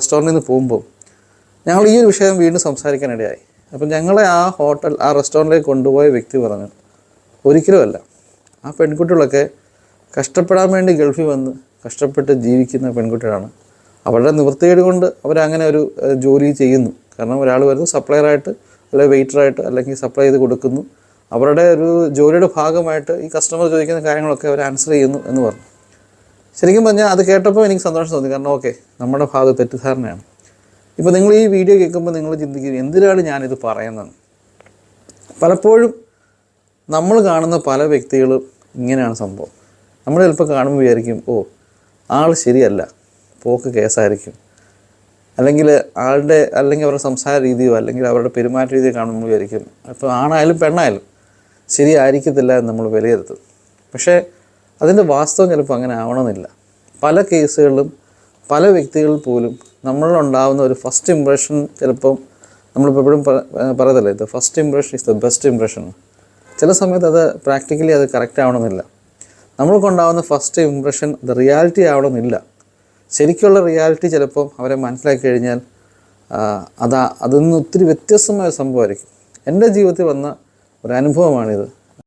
റെസ്റ്റോറൻറ്റിൽ നിന്ന് പോകുമ്പോൾ ഞങ്ങൾ ഈ ഒരു വിഷയം വീണ്ടും സംസാരിക്കാനിടയായി. അപ്പം ഞങ്ങളെ ആ റെസ്റ്റോറൻറ്റിലേക്ക് കൊണ്ടുപോയ വ്യക്തി പറഞ്ഞു, ഒരിക്കലുമല്ല, ആ പെൺകുട്ടികളൊക്കെ കഷ്ടപ്പെടാൻ വേണ്ടി ഗൾഫിൽ വന്ന് കഷ്ടപ്പെട്ട് ജീവിക്കുന്ന പെൺകുട്ടികളാണ്. അവരുടെ നിവൃത്തികേട് കൊണ്ട് അവരങ്ങനെ ഒരു ജോലി ചെയ്യുന്നു. കാരണം ഒരാൾ വരുന്നു സപ്ലയറായിട്ട് അല്ലെങ്കിൽ വെയിറ്ററായിട്ട് അല്ലെങ്കിൽ സപ്ലൈ ചെയ്ത് കൊടുക്കുന്നു. അവരുടെ ഒരു ജോലിയുടെ ഭാഗമായിട്ട് ഈ കസ്റ്റമർ ചോദിക്കുന്ന കാര്യങ്ങളൊക്കെ അവർ ആൻസർ ചെയ്യുന്നു എന്ന് പറഞ്ഞു. ശരിക്കും പറഞ്ഞാൽ അത് കേട്ടപ്പോൾ എനിക്ക് സന്തോഷം തോന്നി. കാരണം ഓക്കെ, നമ്മുടെ ഭാഗത്ത് തെറ്റിദ്ധാരണയാണ്. ഇപ്പോൾ നിങ്ങൾ ഈ വീഡിയോ കേൾക്കുമ്പോൾ നിങ്ങൾ ചിന്തിക്കും, എന്തിനാണ് ഞാനിത് പറയുന്നത്? പലപ്പോഴും നമ്മൾ കാണുന്ന പല വ്യക്തികളും ഇങ്ങനെയാണ് സംഭവം. നമ്മൾ ചിലപ്പോൾ കാണുമ്പോൾ വിചാരിക്കും, ആൾ ശരിയല്ല, പോക്ക് കേസായിരിക്കും, അല്ലെങ്കിൽ അവരുടെ സംസാര രീതിയോ അല്ലെങ്കിൽ അവരുടെ പെരുമാറ്റ രീതിയോ കാണുമ്പോൾ വിചാരിക്കും, അപ്പോൾ ആണായാലും പെണ്ണായാലും ശരിയായിരിക്കത്തില്ല എന്ന് നമ്മൾ വിലയിരുത്തും. പക്ഷേ അതിൻ്റെ വാസ്തവം ചിലപ്പോൾ അങ്ങനെ ആവണമെന്നില്ല. പല കേസുകളിലും പല വ്യക്തികളിൽ പോലും നമ്മളിലുണ്ടാകുന്ന ഒരു ഫസ്റ്റ് ഇംപ്രഷൻ ചിലപ്പം നമ്മളിപ്പോൾ എപ്പോഴും പറയത്തില്ലേ, the first impression is the best impression. ചില സമയത്ത് അത് പ്രാക്ടിക്കലി അത് കറക്റ്റ് ആവണമെന്നില്ല. നമ്മൾക്കുണ്ടാകുന്ന ഫസ്റ്റ് ഇംപ്രഷൻ അത് റിയാലിറ്റി ആവണമെന്നില്ല. ശരിക്കുള്ള റിയാലിറ്റി ചിലപ്പം അവരെ മനസ്സിലാക്കി കഴിഞ്ഞാൽ അതിൽ നിന്ന് ഒത്തിരി വ്യത്യസ്തമായ സംഭവമായിരിക്കും. എൻ്റെ ജീവിതത്തിൽ വന്ന ഒരു അനുഭവമാണിത്.